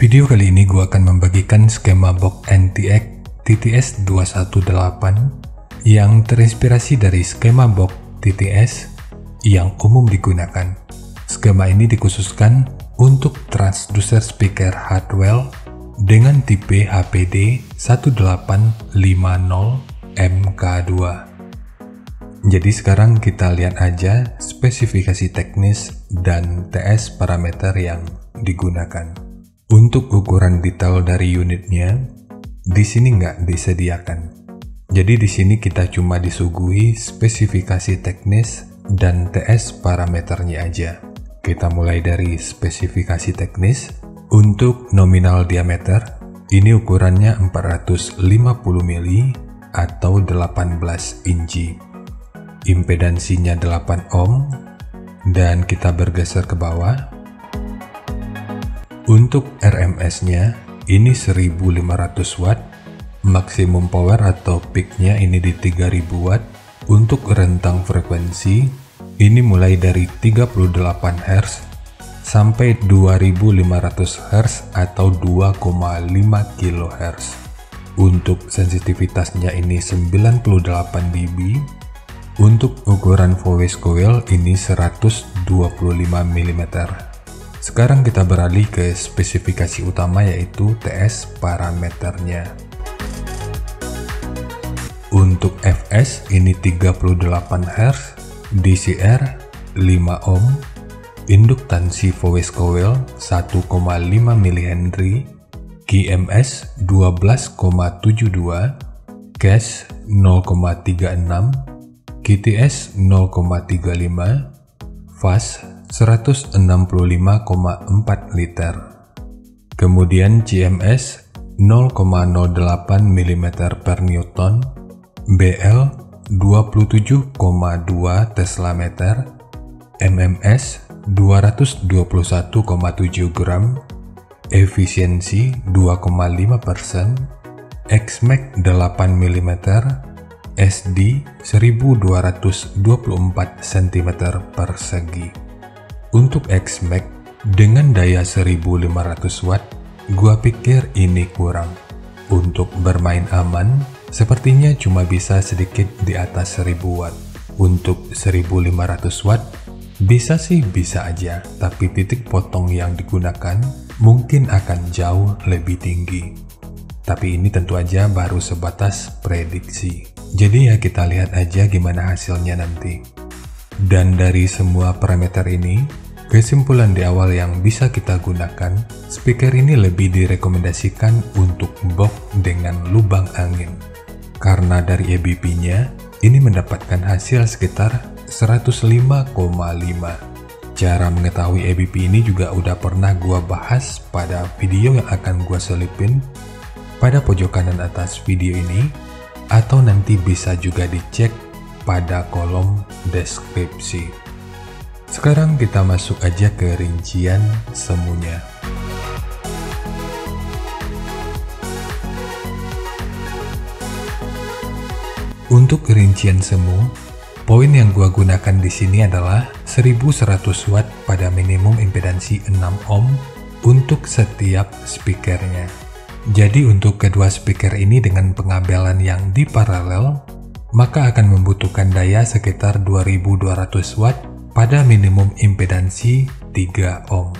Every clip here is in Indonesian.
Video kali ini gue akan membagikan skema box NTX TTS 218 yang terinspirasi dari skema box TTS yang umum digunakan. Skema ini dikhususkan untuk transducer speaker Hartwell dengan tipe HPD 1850MK2. Jadi sekarang kita lihat aja spesifikasi teknis dan TS parameter yang digunakan. Untuk ukuran detail dari unitnya, di sini nggak disediakan. Jadi di sini kita cuma disuguhi spesifikasi teknis dan TS parameternya aja. Kita mulai dari spesifikasi teknis. Untuk nominal diameter, ini ukurannya 450 mili atau 18 inci. Impedansinya 8 ohm, dan kita bergeser ke bawah. Untuk RMS-nya, ini 1500 watt, maksimum power atau peak-nya ini di 3000 watt. Untuk rentang frekuensi, ini mulai dari 38 Hz sampai 2500 Hz atau 2,5 kHz. Untuk sensitivitasnya ini 98 dB. Untuk ukuran voice coil ini 125 mm. Sekarang kita beralih ke spesifikasi utama, yaitu TS parameternya. Untuk fs ini 38 Hz, DCR 5 ohm, induktansi voice coil 1,5 mH, GMS 12,72, cache 0,36, GTS 0,35, fast 165,4 liter. Kemudian CMS 0,08 mm per Newton, BL 27,2 Tesla meter, MMS 221,7 gram, efisiensi 2,5%, XMAX 8 mm, SD 1224 cm persegi. Untuk XMAX dengan daya 1500 watt, gua pikir ini kurang. Untuk bermain aman, sepertinya cuma bisa sedikit di atas 1000 watt. Untuk 1500 watt, bisa sih bisa aja, tapi titik potong yang digunakan mungkin akan jauh lebih tinggi. Tapi ini tentu aja baru sebatas prediksi. Jadi ya kita lihat aja gimana hasilnya nanti. Dan dari semua parameter ini, kesimpulan di awal yang bisa kita gunakan, speaker ini lebih direkomendasikan untuk box dengan lubang angin. Karena dari EBP-nya, ini mendapatkan hasil sekitar 105,5. Cara mengetahui EBP ini juga udah pernah gua bahas pada video yang akan gua selipin pada pojok kanan atas video ini, atau nanti bisa juga dicek pada kolom deskripsi. Sekarang kita masuk aja ke rincian semuanya. Untuk rincian semu, poin yang gua gunakan di sini adalah 1100 watt pada minimum impedansi 6 ohm untuk setiap speakernya. Jadi untuk kedua speaker ini dengan pengabelan yang diparalel, maka akan membutuhkan daya sekitar 2200 watt pada minimum impedansi 3 ohm.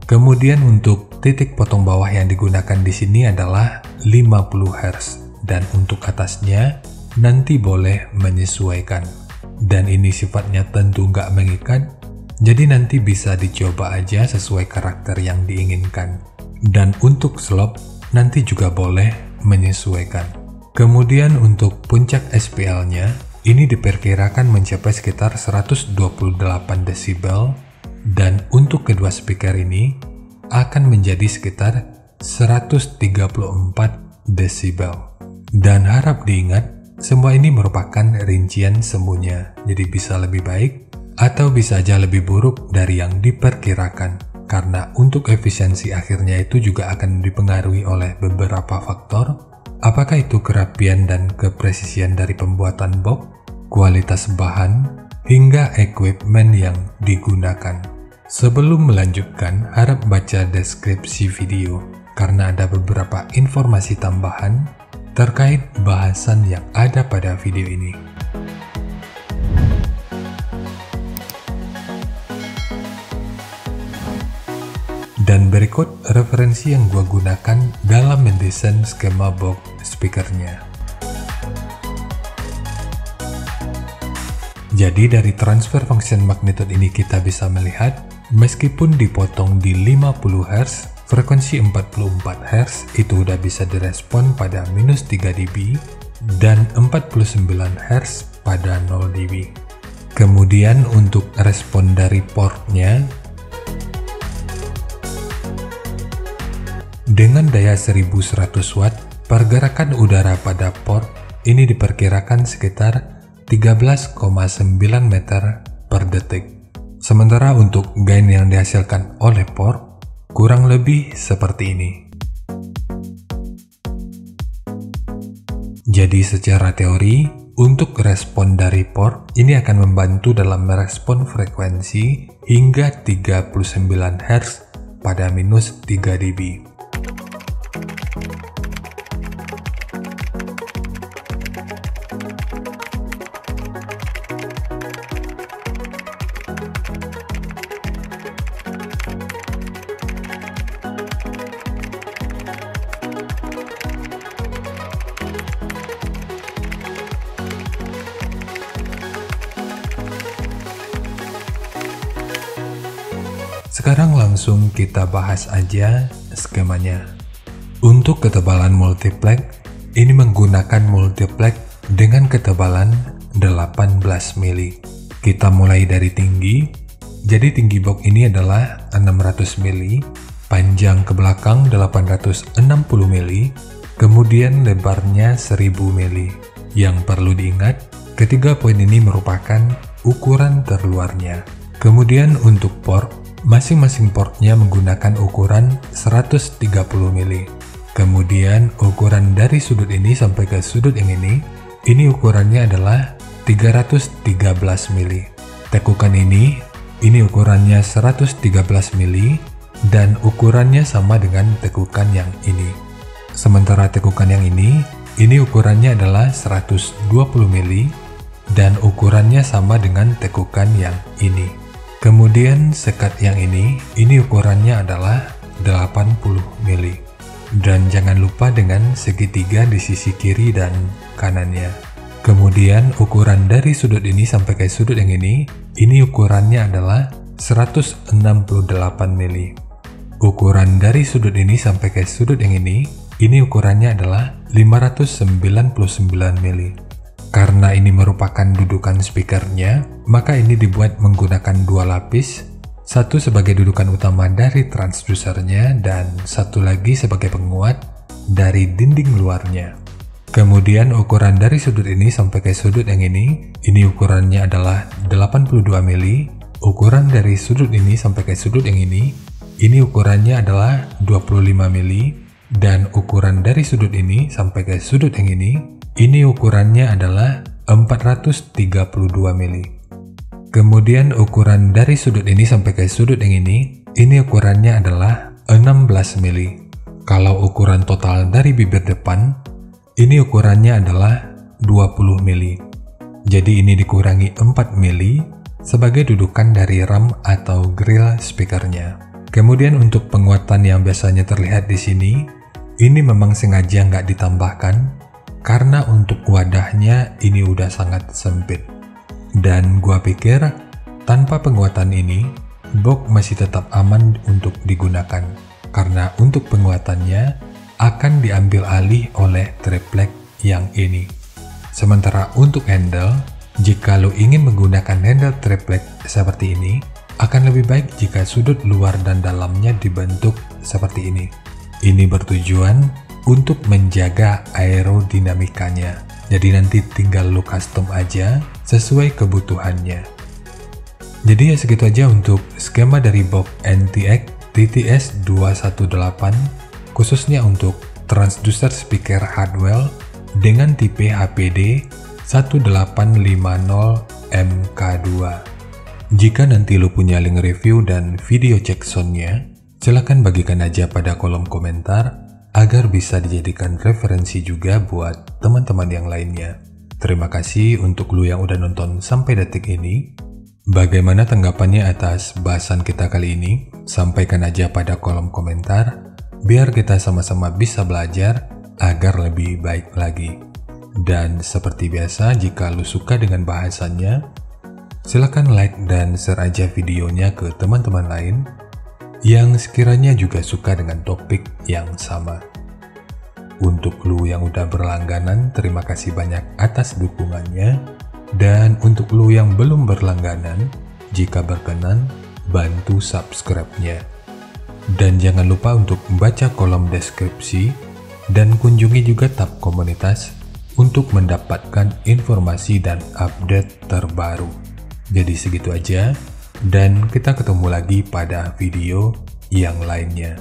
Kemudian untuk titik potong bawah yang digunakan di sini adalah 50 Hz, dan untuk atasnya nanti boleh menyesuaikan. Dan ini sifatnya tentu nggak mengikat, jadi nanti bisa dicoba aja sesuai karakter yang diinginkan. Dan untuk slope nanti juga boleh menyesuaikan. Kemudian untuk puncak SPL-nya, ini diperkirakan mencapai sekitar 128 desibel, dan untuk kedua speaker ini akan menjadi sekitar 134 desibel. Dan harap diingat, semua ini merupakan rincian semuanya, jadi bisa lebih baik atau bisa aja lebih buruk dari yang diperkirakan. Karena untuk efisiensi akhirnya itu juga akan dipengaruhi oleh beberapa faktor, apakah itu kerapian dan kepresisian dari pembuatan box, kualitas bahan, hingga equipment yang digunakan. Sebelum melanjutkan, harap baca deskripsi video karena ada beberapa informasi tambahan terkait bahasan yang ada pada video ini. Dan berikut referensi yang gua gunakan dalam mendesain skema box speakernya. Jadi dari transfer function magnitude ini kita bisa melihat meskipun dipotong di 50 Hz, frekuensi 44 Hz itu udah bisa direspon pada minus 3 dB dan 49 Hz pada 0 dB. Kemudian untuk respon dari portnya, dengan daya 1100 Watt, pergerakan udara pada port ini diperkirakan sekitar 13,9 meter per detik. Sementara untuk gain yang dihasilkan oleh port kurang lebih seperti ini. Jadi secara teori, untuk respon dari port ini akan membantu dalam merespon frekuensi hingga 39 Hz pada minus 3 dB. Sekarang langsung kita bahas aja skemanya. Untuk ketebalan multiplex, ini menggunakan multiplex dengan ketebalan 18 mili. Kita mulai dari tinggi, jadi tinggi box ini adalah 600 mili, panjang ke belakang 860 mili, kemudian lebarnya 1000 mili. Yang perlu diingat, ketiga poin ini merupakan ukuran terluarnya. Kemudian untuk port, masing-masing portnya menggunakan ukuran 130 mili. Kemudian ukuran dari sudut ini sampai ke sudut yang ini ukurannya adalah 313 mili. Tekukan ini ukurannya 113 mili dan ukurannya sama dengan tekukan yang ini. Sementara tekukan yang ini ukurannya adalah 120 mili dan ukurannya sama dengan tekukan yang ini. Kemudian sekat yang ini ukurannya adalah 80 mili. Dan jangan lupa dengan segitiga di sisi kiri dan kanannya. Kemudian ukuran dari sudut ini sampai ke sudut yang ini ukurannya adalah 168 mili. Ukuran dari sudut ini sampai ke sudut yang ini ukurannya adalah 599 mili. Karena ini merupakan dudukan speakernya, maka ini dibuat menggunakan dua lapis, satu sebagai dudukan utama dari transdusernya dan satu lagi sebagai penguat dari dinding luarnya. Kemudian ukuran dari sudut ini sampai ke sudut yang ini ukurannya adalah 82 mili, ukuran dari sudut ini sampai ke sudut yang ini ukurannya adalah 25 mili, dan ukuran dari sudut ini sampai ke sudut yang ini ukurannya adalah 432 mili. Kemudian ukuran dari sudut ini sampai ke sudut yang ini ukurannya adalah 16 mili. Kalau ukuran total dari bibir depan, ini ukurannya adalah 20 mili. Jadi ini dikurangi 4 mili sebagai dudukan dari ram atau grill speakernya. Kemudian untuk penguatan yang biasanya terlihat di sini, ini memang sengaja nggak ditambahkan karena untuk wadahnya ini udah sangat sempit. Dan gua pikir tanpa penguatan ini, box masih tetap aman untuk digunakan. Karena untuk penguatannya akan diambil alih oleh triplek yang ini. Sementara untuk handle, jika lo ingin menggunakan handle triplek seperti ini, akan lebih baik jika sudut luar dan dalamnya dibentuk seperti ini. Ini bertujuan untuk menjaga aerodinamikanya. Jadi nanti tinggal lo custom aja sesuai kebutuhannya. Jadi ya segitu aja untuk skema dari box NTX TTS218 khususnya untuk transducer speaker Hardwell dengan tipe HPD 1850MK2. Jika nanti lu punya link review dan video cek soundnya, silahkan bagikan aja pada kolom komentar agar bisa dijadikan referensi juga buat teman-teman yang lainnya. Terima kasih untuk lu yang udah nonton sampai detik ini. Bagaimana tanggapannya atas bahasan kita kali ini? Sampaikan aja pada kolom komentar, biar kita sama-sama bisa belajar agar lebih baik lagi. Dan seperti biasa, jika lu suka dengan bahasannya, silakan like dan share aja videonya ke teman-teman lain yang sekiranya juga suka dengan topik yang sama. Untuk lu yang udah berlangganan, terima kasih banyak atas dukungannya. Dan untuk lu yang belum berlangganan, jika berkenan, bantu subscribe-nya. Dan jangan lupa untuk baca kolom deskripsi dan kunjungi juga tab komunitas untuk mendapatkan informasi dan update terbaru. Jadi segitu aja, dan kita ketemu lagi pada video yang lainnya.